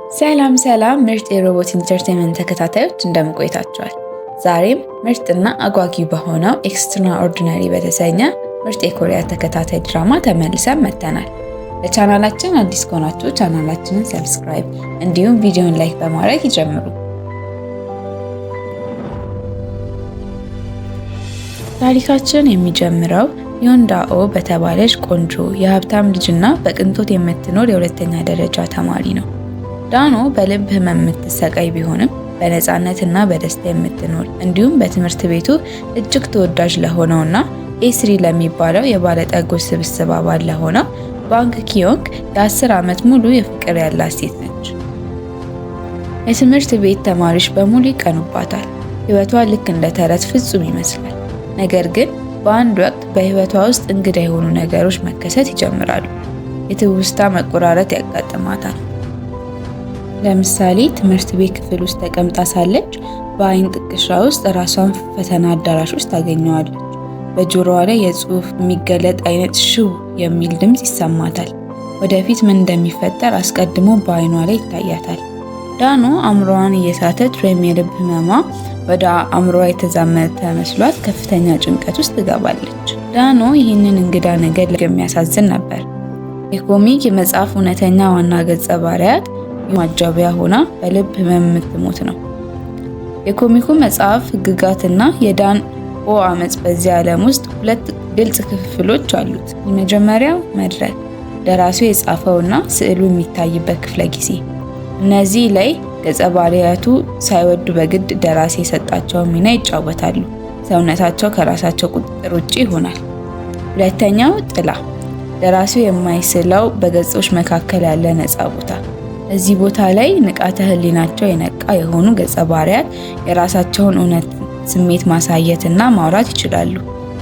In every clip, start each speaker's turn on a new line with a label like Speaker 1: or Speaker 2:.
Speaker 1: ሰላም ምርጥ የሮቦት ኢንተርቴይንመንት ተከታታዮች እንደምን ቆይታችኋል? ዛሬም ምርጥና አጓጊ በሆነው ኤክስትራኦርዲነሪ በተሰኘ ምርጥ የኮሪያ ተከታታይ ድራማ ተመልሰን መጥተናል። ለቻናላችን አዲስ ከሆናችሁ ቻናላችንን ሰብስክራይብ እንዲሁም ቪዲዮን ላይክ በማድረግ ይጀምሩ። ታሪካችን የሚጀምረው ዮንዳኦ በተባለች ቆንጆ የሀብታም ልጅና በቅንጦት የምትኖር የሁለተኛ ደረጃ ተማሪ ነው። ዳኖ በልብ ህመም የምትሰቃይ ቢሆንም በነፃነትና በደስታ የምትኖር እንዲሁም በትምህርት ቤቱ እጅግ ተወዳጅ ለሆነውና ኤስሪ ለሚባለው የባለጠጎች ስብስብ አባል ለሆነው ባንክ ኪዮንግ የ10 ዓመት ሙሉ የፍቅር ያላት ሴት ነች። የትምህርት ቤት ተማሪዎች በሙሉ ይቀኑባታል። ህይወቷ ልክ እንደ ተረት ፍጹም ይመስላል። ነገር ግን በአንድ ወቅት በህይወቷ ውስጥ እንግዳ የሆኑ ነገሮች መከሰት ይጀምራሉ። የትውስታ መቆራረጥ ያጋጥማታል። ለምሳሌ ትምህርት ቤት ክፍል ውስጥ ተቀምጣ ሳለች በአይን ጥቅሻ ውስጥ ራሷን ፈተና አዳራሽ ውስጥ ታገኘዋለች። በጆሮዋ ላይ የጽሑፍ የሚገለጥ አይነት ሽው የሚል ድምፅ ይሰማታል። ወደፊት ምን እንደሚፈጠር አስቀድሞ በአይኗ ላይ ይታያታል። ዳኖ አእምሮዋን እየሳተች ወይም የልብ ህመሟ ወደ አእምሮዋ የተዛመተ መስሏት ከፍተኛ ጭንቀት ውስጥ ትገባለች። ዳኖ ይህንን እንግዳ ነገር የሚያሳዝን ነበር። የኮሚክ የመጽሐፍ እውነተኛ ዋና ገጸ ባህሪያት ማጃቢያ ሆና በልብ ህመም የምትሞት ነው። የኮሚኩ መጽሐፍ ህግጋትና የዳን ኦ አመጽ በዚህ ዓለም ውስጥ ሁለት ግልጽ ክፍሎች አሉት። የመጀመሪያው መድረክ፣ ደራሲው የጻፈውና ስዕሉ የሚታይበት ክፍለ ጊዜ። እነዚህ ላይ ገጸ ባህሪያቱ ሳይወዱ በግድ ደራሲ የሰጣቸውን ሚና ይጫወታሉ። ሰውነታቸው ከራሳቸው ቁጥጥር ውጪ ይሆናል። ሁለተኛው ጥላ፣ ደራሲው የማይስለው በገጾች መካከል ያለ ነፃ ቦታ። እዚህ ቦታ ላይ ንቃተ ህሊናቸው የነቃ የሆኑ ገጸ ባህሪያት የራሳቸውን እውነት ስሜት ማሳየትና ማውራት ይችላሉ።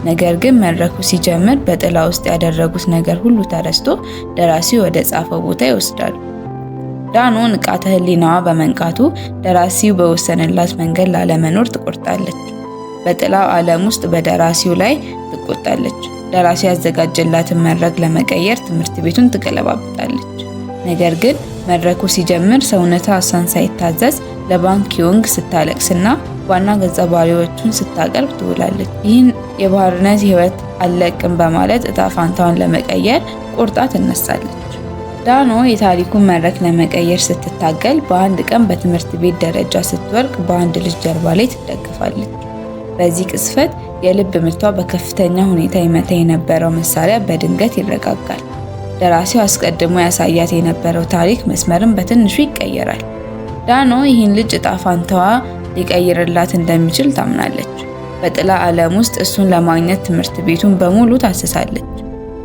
Speaker 1: ነገር ግን መድረኩ ሲጀምር በጥላ ውስጥ ያደረጉት ነገር ሁሉ ተረስቶ ደራሲው ወደ ጻፈው ቦታ ይወስዳሉ። ዳኖ ንቃተ ህሊናዋ በመንቃቱ ደራሲው በወሰነላት መንገድ ላለመኖር ትቆርጣለች። በጥላው ዓለም ውስጥ በደራሲው ላይ ትቆጣለች። ደራሲው ያዘጋጀላትን መድረክ ለመቀየር ትምህርት ቤቱን ትገለባብጣለች። ነገር ግን መድረኩ ሲጀምር ሰውነቷ እሷን ሳይታዘዝ ለባንክ ኪዮንግ ስታለቅስና ዋና ገጸ ባህሪዎቹን ስታቀርብ ትውላለች። ይህን የባርነት ህይወት አልለቅም በማለት እጣ ፋንታዋን ለመቀየር ቆርጣ ትነሳለች። ዳኖ የታሪኩን መድረክ ለመቀየር ስትታገል በአንድ ቀን በትምህርት ቤት ደረጃ ስትወርቅ በአንድ ልጅ ጀርባ ላይ ትደግፋለች። በዚህ ቅስፈት የልብ ምቷ በከፍተኛ ሁኔታ ይመታ የነበረው መሳሪያ በድንገት ይረጋጋል። ደራሲው አስቀድሞ ያሳያት የነበረው ታሪክ መስመርን በትንሹ ይቀየራል። ዳኖ ይህን ልጅ እጣ ፋንታዋ ሊቀይርላት እንደሚችል ታምናለች። በጥላ ዓለም ውስጥ እሱን ለማግኘት ትምህርት ቤቱን በሙሉ ታስሳለች።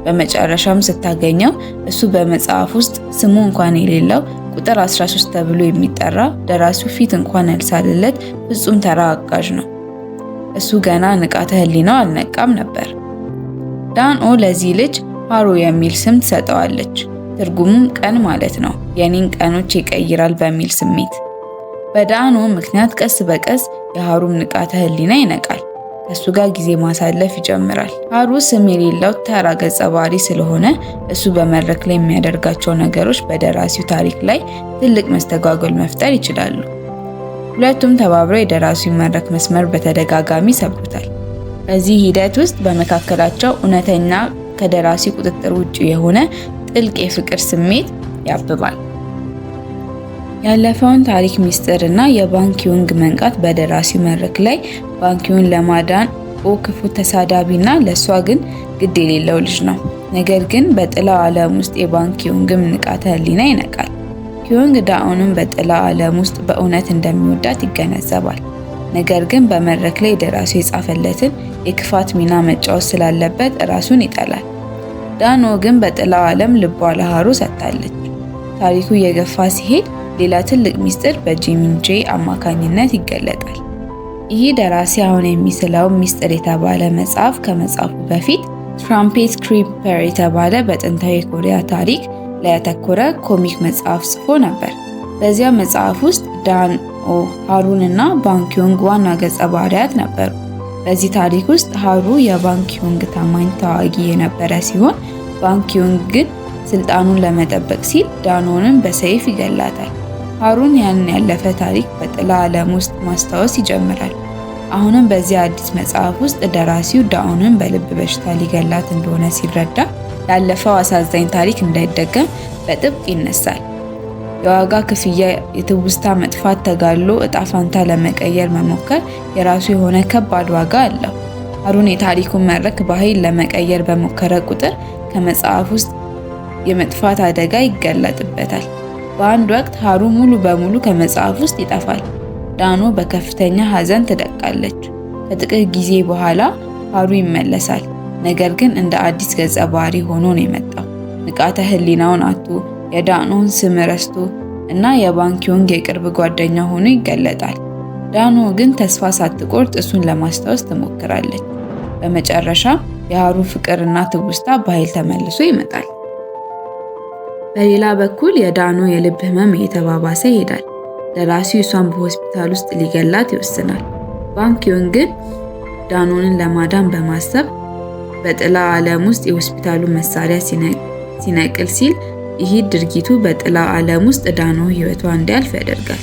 Speaker 1: በመጨረሻም ስታገኘው እሱ በመጽሐፍ ውስጥ ስሙ እንኳን የሌለው ቁጥር 13 ተብሎ የሚጠራ ደራሲው ፊት እንኳን ያልሳለለት ፍጹም ተራ አጋዥ ነው። እሱ ገና ንቃተ ህሊናው አልነቃም ነበር። ዳኖ ለዚህ ልጅ ሃሩ የሚል ስም ትሰጠዋለች። ትርጉሙም ቀን ማለት ነው። የኔን ቀኖች ይቀይራል በሚል ስሜት። በዳኖ ምክንያት ቀስ በቀስ የሃሩም ንቃተ ህሊና ይነቃል። ከሱ ጋር ጊዜ ማሳለፍ ይጀምራል። ሃሩ ስም የሌለው ተራ ገጸ ባህሪ ስለሆነ እሱ በመድረክ ላይ የሚያደርጋቸው ነገሮች በደራሲው ታሪክ ላይ ትልቅ መስተጓጎል መፍጠር ይችላሉ። ሁለቱም ተባብረው የደራሲው መድረክ መስመር በተደጋጋሚ ይሰብሩታል። በዚህ ሂደት ውስጥ በመካከላቸው እውነተኛ ከደራሲ ቁጥጥር ውጪ የሆነ ጥልቅ የፍቅር ስሜት ያብባል። ያለፈውን ታሪክ ሚስጥር እና የባንክ ኪዮንግ መንቃት በደራሲው መድረክ ላይ ባንኪውን ለማዳን ክፉ ተሳዳቢና ለሷ ግን ግድ የሌለው ልጅ ነው። ነገር ግን በጥላው ዓለም ውስጥ የባንክ ኪዮንግም ንቃተ ህሊና ይነቃል። ኪዮንግ ዳኦንም በጥላው ዓለም ውስጥ በእውነት እንደሚወዳት ይገነዘባል። ነገር ግን በመድረክ ላይ ደራሲው የጻፈለትን የክፋት ሚና መጫወት ስላለበት ራሱን ይጠላል። ዳኖ ግን በጥላው ዓለም ልቧ ለሃሩ ሰጥታለች። ታሪኩ እየገፋ ሲሄድ ሌላ ትልቅ ሚስጥር በጂሚንጄ አማካኝነት ይገለጣል። ይህ ደራሲ አሁን የሚስለው ሚስጥር የተባለ መጽሐፍ ከመጻፉ በፊት ትራምፔት ክሪፐር የተባለ በጥንታዊ የኮሪያ ታሪክ ላይ ያተኮረ ኮሚክ መጽሐፍ ጽፎ ነበር። በዚያ መጽሐፍ ውስጥ ዳኖ፣ ሃሩን እና ባንክ ኪዮንግ ዋና ገጸ ባህሪያት ነበሩ። በዚህ ታሪክ ውስጥ ሃሩ የባንክ ኪዮንግ ታማኝ ተዋጊ የነበረ ሲሆን ባንክ ኪዮንግ ግን ስልጣኑን ለመጠበቅ ሲል ዳኖንን በሰይፍ ይገላታል። ሃሩን ያንን ያለፈ ታሪክ በጥላ ዓለም ውስጥ ማስታወስ ይጀምራል። አሁንም በዚህ አዲስ መጽሐፍ ውስጥ ደራሲው ዳኦንን በልብ በሽታ ሊገላት እንደሆነ ሲረዳ ያለፈው አሳዛኝ ታሪክ እንዳይደገም በጥብቅ ይነሳል። የዋጋ ክፍያ፣ የትውስታ መጥፋት ተጋድሎ እጣ ፋንታ ለመቀየር መሞከር የራሱ የሆነ ከባድ ዋጋ አለው። ሃሩን የታሪኩን መድረክ በኃይል ለመቀየር በሞከረ ቁጥር ከመጽሐፍ ውስጥ የመጥፋት አደጋ ይጋለጥበታል። በአንድ ወቅት ሃሩን ሙሉ በሙሉ ከመጽሐፍ ውስጥ ይጠፋል። ዳኖ በከፍተኛ ሐዘን ትደቃለች። ከጥቂት ጊዜ በኋላ ሃሩ ይመለሳል። ነገር ግን እንደ አዲስ ገጸ ባህሪ ሆኖ ነው የመጣው። ንቃተ ህሊናውን አጥቶ የዳኖን ስም ረስቶ እና የባንኪዮንግ የቅርብ ጓደኛ ሆኖ ይገለጣል። ዳኖ ግን ተስፋ ሳትቆርጥ እሱን ለማስታወስ ትሞክራለች። በመጨረሻ የሃሩ ፍቅርና ትውስታ በኃይል ተመልሶ ይመጣል። በሌላ በኩል የዳኖ የልብ ህመም እየተባባሰ ይሄዳል። ደራሲው እሷን በሆስፒታል ውስጥ ሊገላት ይወስናል። ባንኪዮንግ ግን ዳኖንን ለማዳን በማሰብ በጥላ ዓለም ውስጥ የሆስፒታሉን መሳሪያ ሲነቅል ሲል ይህ ድርጊቱ በጥላ ዓለም ውስጥ ዳኖ ህይወቷ እንዲያልፍ ያደርጋል።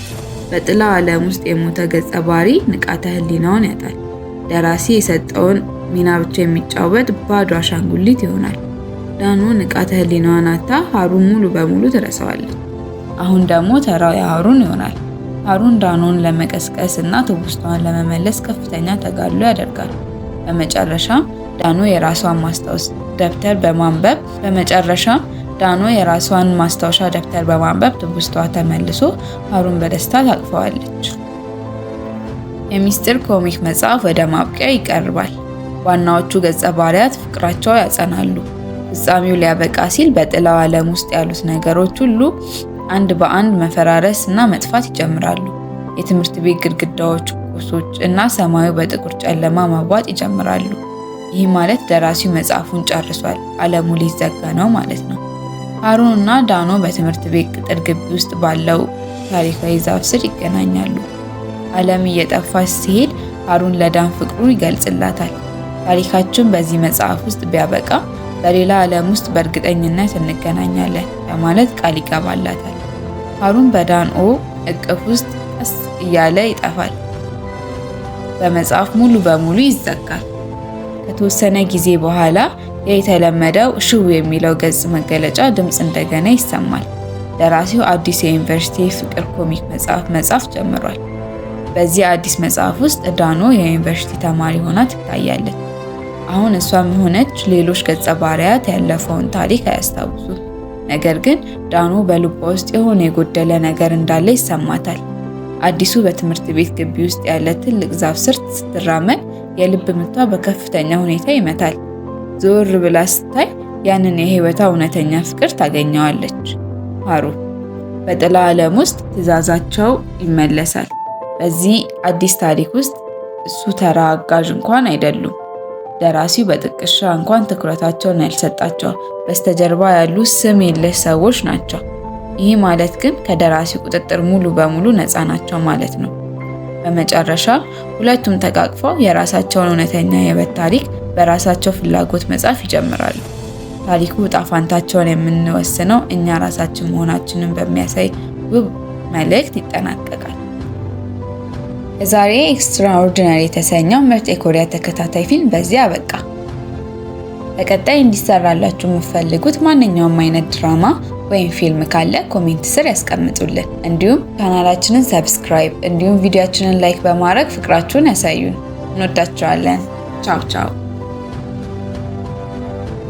Speaker 1: በጥላ ዓለም ውስጥ የሞተ ገጸ ባህሪ ንቃተ ህሊናውን ያጣል። ደራሲ የሰጠውን ሚና ብቻ የሚጫወት ባዶ አሻንጉሊት ይሆናል። ዳኖ ንቃተ ህሊናዋን አጥታ ሃሩን ሙሉ በሙሉ ትረሳዋለች። አሁን ደግሞ ተራው የሃሩን ይሆናል። ሃሩን ዳኖን ለመቀስቀስ እና ትውስታዋን ለመመለስ ከፍተኛ ተጋድሎ ያደርጋል። በመጨረሻም ዳኖ የራሷን ማስታወሻ ደብተር በማንበብ ትውስታዋ ተመልሶ ሃሩን በደስታ ታቅፈዋለች። የሚስጥር ኮሚክ መጽሐፍ ወደ ማብቂያ ይቀርባል። ዋናዎቹ ገጸ ባህሪያት ፍቅራቸው ያጸናሉ። ፍጻሜው ሊያበቃ ሲል በጥላው ዓለም ውስጥ ያሉት ነገሮች ሁሉ አንድ በአንድ መፈራረስ እና መጥፋት ይጀምራሉ። የትምህርት ቤት ግድግዳዎች፣ ቁሶች እና ሰማዩ በጥቁር ጨለማ መዋጥ ይጀምራሉ። ይህ ማለት ደራሲው መጽሐፉን ጨርሷል፣ ዓለሙ ሊዘጋ ነው ማለት ነው። ሃሩን እና ዳኖ በትምህርት ቤት ቅጥር ግቢ ውስጥ ባለው ታሪካዊ ዛፍ ስር ይገናኛሉ። ዓለም እየጠፋች ሲሄድ ሃሩን ለዳን ፍቅሩን ይገልጽላታል። ታሪካችን በዚህ መጽሐፍ ውስጥ ቢያበቃ በሌላ ዓለም ውስጥ በእርግጠኝነት እንገናኛለን በማለት ቃል ይገባላታል። ሃሩን በዳንኦ እቅፍ ውስጥ ቀስ እያለ ይጠፋል። በመጽሐፍ ሙሉ በሙሉ ይዘጋል። ከተወሰነ ጊዜ በኋላ የተለመደው ሽው የሚለው ገጽ መገለጫ ድምፅ እንደገና ይሰማል። ደራሲው አዲስ የዩኒቨርሲቲ ፍቅር ኮሚክ መጽሐፍ ጀምሯል። በዚህ አዲስ መጽሐፍ ውስጥ ዳኖ የዩኒቨርሲቲ ተማሪ ሆና ትታያለች። አሁን እሷም ሆነች ሌሎች ገጸ ባህሪያት ያለፈውን ታሪክ አያስታውሱም። ነገር ግን ዳኖ በልቧ ውስጥ የሆነ የጎደለ ነገር እንዳለ ይሰማታል። አዲሱ በትምህርት ቤት ግቢ ውስጥ ያለ ትልቅ ዛፍ ስር ስትራመድ የልብ ምቷ በከፍተኛ ሁኔታ ይመታል። ዞር ብላ ስታይ ያንን የህይወቷ እውነተኛ ፍቅር ታገኘዋለች። ሃሩ በጥላ ዓለም ውስጥ ትዕዛዛቸው ይመለሳል። በዚህ አዲስ ታሪክ ውስጥ እሱ ተራ አጋዥ እንኳን አይደሉም። ደራሲው በጥቅሻ እንኳን ትኩረታቸውን ያልሰጣቸው በስተጀርባ ያሉ ስም የለሽ ሰዎች ናቸው። ይህ ማለት ግን ከደራሲው ቁጥጥር ሙሉ በሙሉ ነፃ ናቸው ማለት ነው። በመጨረሻ ሁለቱም ተቃቅፈው የራሳቸውን እውነተኛ የህይወት ታሪክ በራሳቸው ፍላጎት መጻፍ ይጀምራሉ። ታሪኩ ዕጣ ፈንታቸውን የምንወስነው እኛ ራሳችን መሆናችንን በሚያሳይ ውብ መልእክት ይጠናቀቃል። የዛሬ ኤክስትራኦርዲናሪ የተሰኘው ምርጥ የኮሪያ ተከታታይ ፊልም በዚህ አበቃ። በቀጣይ እንዲሰራላችሁ የምትፈልጉት ማንኛውም አይነት ድራማ ወይም ፊልም ካለ ኮሜንት ስር ያስቀምጡልን። እንዲሁም ቻናላችንን ሰብስክራይብ እንዲሁም ቪዲዮአችንን ላይክ በማድረግ ፍቅራችሁን ያሳዩን። እንወዳችኋለን። ቻው ቻው።